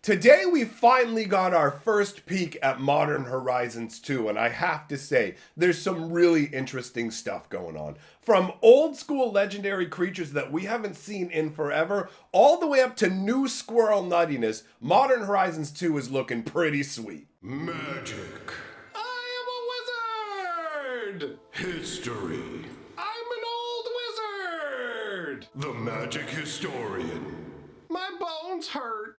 Today we finally got our first peek at Modern Horizons 2, and I have to say, there's some really interesting stuff going on. From old school legendary creatures that we haven't seen in forever, all the way up to new squirrel nuttiness, Modern Horizons 2 is looking pretty sweet. Magic. I am a wizard! History. I'm an old wizard! The magic historian. My bones hurt.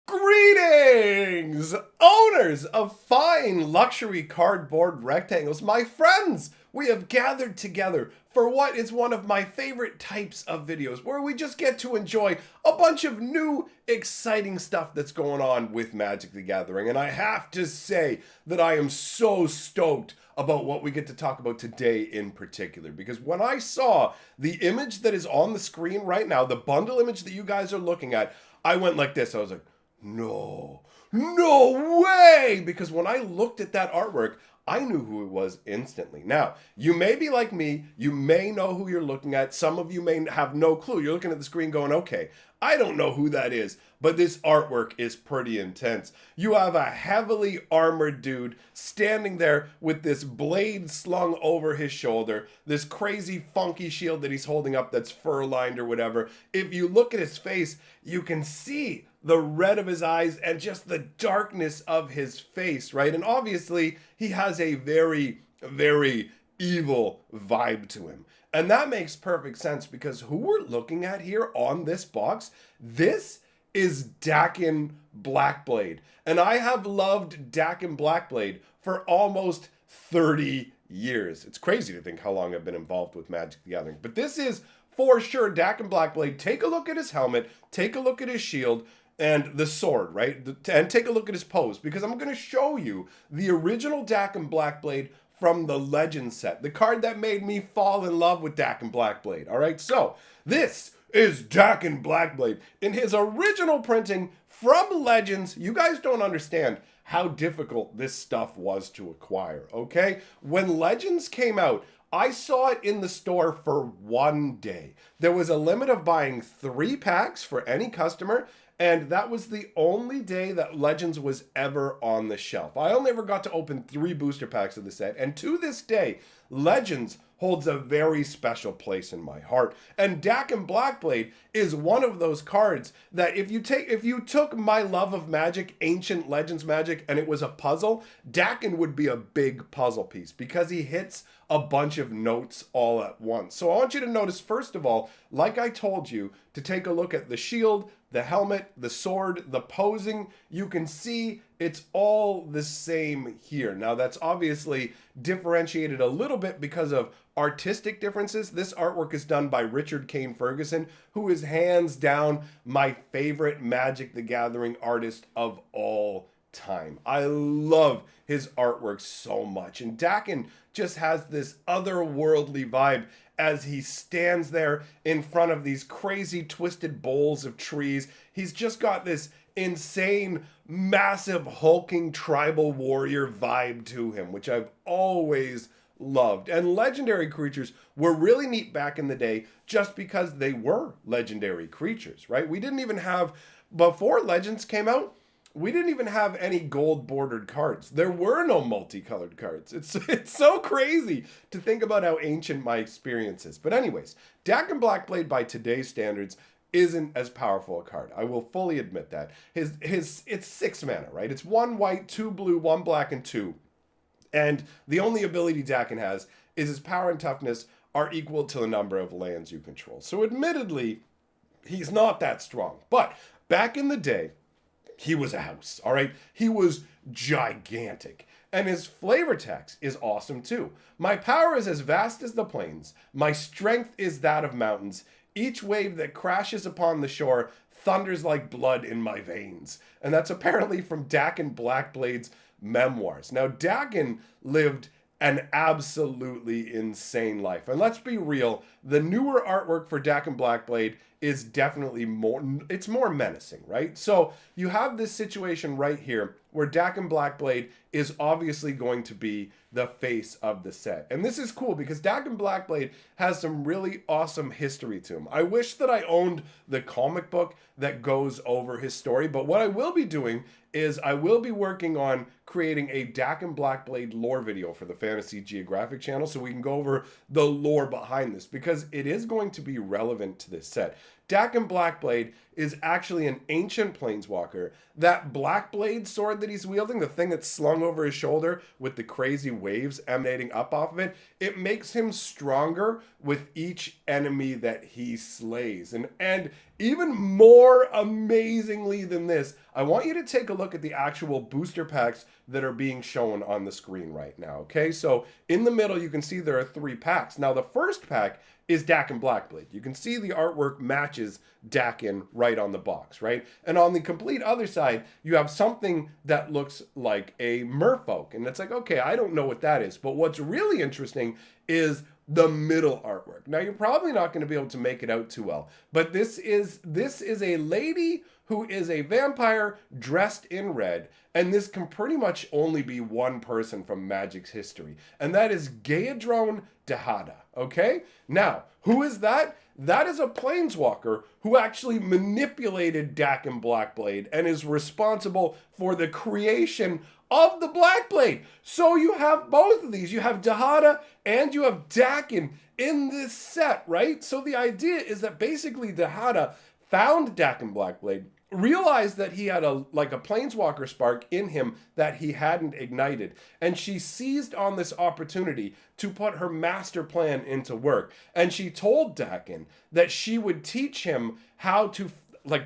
Greetings, owners of fine luxury cardboard rectangles, my friends! We have gathered together for what is one of my favorite types of videos, where we just get to enjoy a bunch of new, exciting stuff that's going on with Magic the Gathering. And I have to say that I am so stoked about what we get to talk about today in particular, because when I saw the image that is on the screen right now, the bundle image that you guys are looking at, I went like this. I was like, no way! Because when I looked at that artwork, I knew who it was instantly. Now, you may be like me, you may know who you're looking at. Some of you may have no clue. You're looking at the screen going, okay, I don't know who that is, but this artwork is pretty intense. You have a heavily armored dude standing there with this blade slung over his shoulder, this crazy funky shield that he's holding up that's fur-lined or whatever. If you look at his face, you can see the red of his eyes and just the darkness of his face, right? And obviously, he has a very, very evil vibe to him. And that makes perfect sense because who we're looking at here on this box, this is Dakkon Blackblade. And I have loved Dakkon Blackblade for almost 30 years. It's crazy to think how long I've been involved with Magic the Gathering. But this is for sure Dakkon Blackblade. Take a look at his helmet, take a look at his shield, and the sword, right? And take a look at his pose, because I'm going to show you the original Dakkon Blackblade from the Legends set, the card that made me fall in love with Dakkon Blackblade. All right, so this is Dakkon Blackblade in his original printing from Legends. You guys don't understand how difficult this stuff was to acquire, okay? When Legends came out, I saw it in the store for one day. There was a limit of buying 3 packs for any customer, and that was the only day that Legends was ever on the shelf. I only ever got to open 3 booster packs of the set, and to this day, Legends holds a very special place in my heart. And Dakkon Blackblade is one of those cards that if you took my love of Magic, ancient Legends Magic, and it was a puzzle, Dakkon would be a big puzzle piece because he hits a bunch of notes all at once. So I want you to notice, first of all, like I told you, to take a look at the shield, the helmet, the sword, the posing. You can see it's all the same here. Now that's obviously differentiated a little bit because of artistic differences. This artwork is done by Richard Kane Ferguson, who is hands down my favorite Magic the Gathering artist of all time. I love his artwork so much. And Dakkon just has this otherworldly vibe as he stands there in front of these crazy twisted boles of trees. He's just got this insane, massive, hulking tribal warrior vibe to him, which I've always loved. And legendary creatures were really neat back in the day just because they were legendary creatures, right? We didn't even have, before Legends came out, we didn't even have any gold bordered cards. There were no multicolored cards. It's so crazy to think about how ancient my experience is. But anyways, Dakkon Blackblade by today's standards isn't as powerful a card. I will fully admit that. It's 6 mana, right? It's 1 white, 2 blue, 1 black, and 2. And the only ability Dakkon has is his power and toughness are equal to the number of lands you control. So admittedly, he's not that strong. But back in the day, he was a house, all right? He was gigantic. And his flavor text is awesome too. My power is as vast as the plains. My strength is that of mountains. Each wave that crashes upon the shore thunders like blood in my veins. And that's apparently from Dakkon Blackblade's memoirs. Now, Dakkon lived an absolutely insane life. And let's be real, the newer artwork for Dakkon Blackblade is definitely more, it's more menacing, right? So you have this situation right here where Dakkon Blackblade is obviously going to be the face of the set. And this is cool because Dakkon Blackblade has some really awesome history to him. I wish that I owned the comic book that goes over his story, but what I will be doing is I will be working on creating a Dakkon Blackblade lore video for the Fantasy Geographic channel so we can go over the lore behind this because it is going to be relevant to this set. Dakkon Blackblade is actually an ancient planeswalker. That Blackblade sword that he's wielding, the thing that's slung over his shoulder with the crazy waves emanating up off of it, it makes him stronger with each enemy that he slays. And even more amazingly than this, I want you to take a look at the actual booster packs that are being shown on the screen right now, okay? So in the middle, you can see there are 3 packs. Now, the first pack is Dakkon Blackblade. You can see the artwork matches Dakkon right on the box, right? And on the complete other side, you have something that looks like a merfolk. And it's like, okay, I don't know what that is. But what's really interesting is the middle artwork. Now, you're probably not going to be able to make it out too well, but this is a lady who is a vampire dressed in red, and this can pretty much only be one person from Magic's history, and that is Gaedrone Dahada, okay? Now, who is that? That is a planeswalker who actually manipulated Dakkon Blackblade and is responsible for the creation of the Blackblade. So you have both of these. You have Dahada and you have Dakkon in this set, right? So the idea is that basically Dahada found Dakkon Blackblade, realized that he had a planeswalker spark in him that he hadn't ignited, and she seized on this opportunity to put her master plan into work. And she told Dakkon that she would teach him how to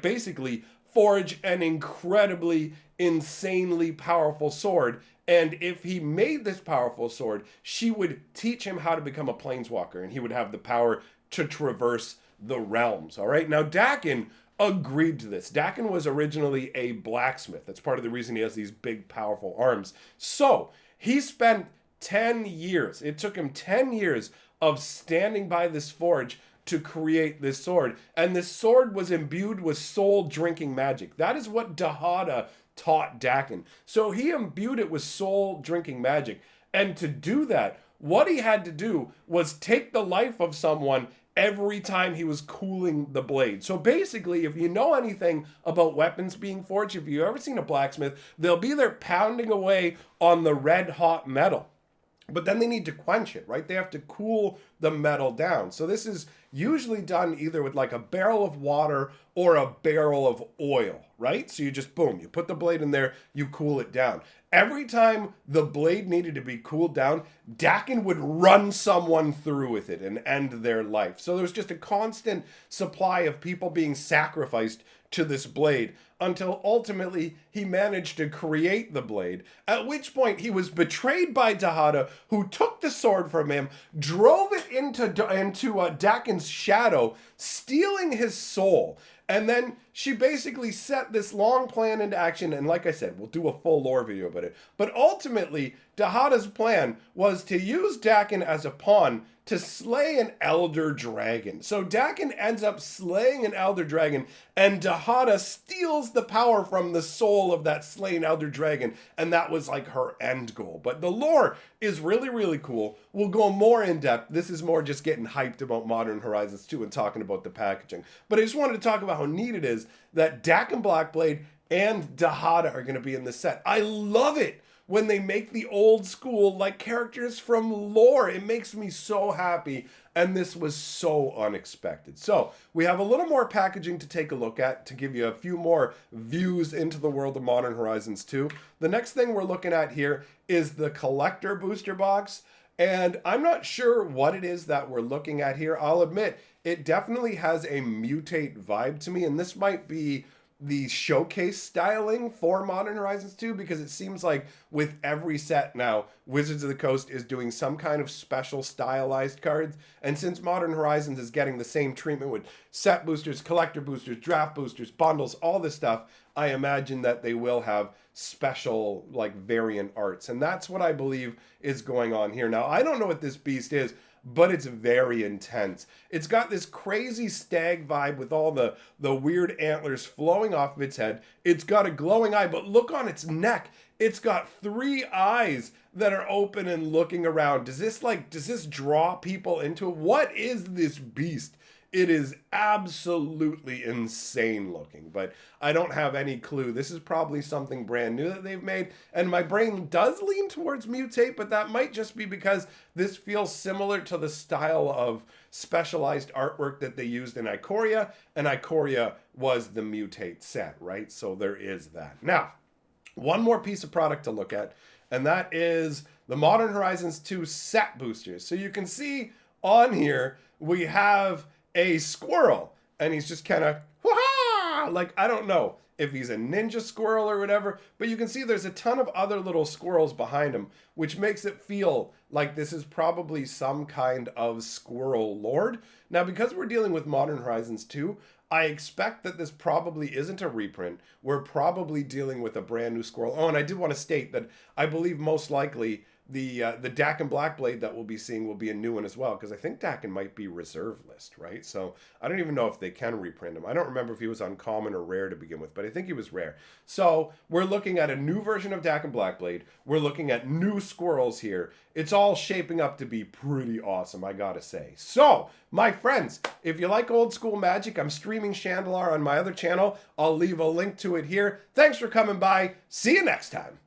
basically forge an incredibly, insanely powerful sword. And if he made this powerful sword, she would teach him how to become a planeswalker, and he would have the power to traverse the realms. All right. Now, Dakkon agreed to this. Dakkon was originally a blacksmith. That's part of the reason he has these big, powerful arms. So he spent 10 years. It took him 10 years of standing by this forge to create this sword. And this sword was imbued with soul-drinking magic. That is what Dahada taught Dakkon. So he imbued it with soul-drinking magic. And to do that, what he had to do was take the life of someone every time he was cooling the blade. So basically, if you know anything about weapons being forged, if you've ever seen a blacksmith, they'll be there pounding away on the red hot metal. But then they need to quench it, right? They have to cool the metal down. So this is usually done either with like a barrel of water or a barrel of oil, right? So you just, boom, you put the blade in there, you cool it down. Every time the blade needed to be cooled down, Dakkon would run someone through with it and end their life. So there was just a constant supply of people being sacrificed to this blade until ultimately he managed to create the blade, at which point he was betrayed by Dahada, who took the sword from him, drove it into Dakkon's shadow, stealing his soul. And then she basically set this long plan into action. And like I said, we'll do a full lore video about it. But ultimately, Dahada's plan was to use Dakkon as a pawn to slay an elder dragon. So Dakkon ends up slaying an elder dragon, and Dahada steals the power from the soul of that slain elder dragon. And that was like her end goal. But the lore is really, really cool. We'll go more in depth. This is more just getting hyped about Modern Horizons 2 and talking about the packaging. But I just wanted to talk about how neat it is that Dakkon Blackblade and Dahada are going to be in the set. I love it when they make the old school like characters from lore. It makes me so happy, and this was so unexpected. So we have a little more packaging to take a look at to give you a few more views into the world of Modern Horizons 2. The next thing we're looking at here is the collector booster box, and I'm not sure what it is that we're looking at here. I'll admit it definitely has a mutate vibe to me, and this might be the showcase styling for Modern Horizons 2, because it seems like with every set now, Wizards of the Coast is doing some kind of special stylized cards. And since Modern Horizons is getting the same treatment with set boosters, collector boosters, draft boosters, bundles, all this stuff, I imagine that they will have special like variant arts. And that's what I believe is going on here. Now, I don't know what this beast is. but it's very intense. It's got this crazy stag vibe with all the weird antlers flowing off of its head. It's got a glowing eye, but look on its neck. It's got 3 eyes that are open and looking around. Does this draw people into it? What is this beast? It is absolutely insane looking, but I don't have any clue. This is probably something brand new that they've made, and my brain does lean towards mutate, but that might just be because this feels similar to the style of specialized artwork that they used in Ikoria, and Ikoria was the mutate set, right? So there is that. Now, one more piece of product to look at, and that is the Modern Horizons 2 set boosters. So you can see on here, we have a squirrel, and he's just kind of, like, I don't know if he's a ninja squirrel or whatever, but you can see there's a ton of other little squirrels behind him, which makes it feel like this is probably some kind of squirrel lord. Now, because we're dealing with Modern Horizons 2, I expect that this probably isn't a reprint. We're probably dealing with a brand new squirrel. Oh, and I did want to state that I believe most likely the Dakkon Blackblade that we'll be seeing will be a new one as well, because I think Dakkon might be reserve list, right? So I don't even know if they can reprint him. I don't remember if he was uncommon or rare to begin with, but I think he was rare. So we're looking at a new version of Dakkon Blackblade. We're looking at new squirrels here. It's all shaping up to be pretty awesome, I gotta say. So, my friends, if you like old school magic, I'm streaming Chandelar on my other channel. I'll leave a link to it here. Thanks for coming by. See you next time.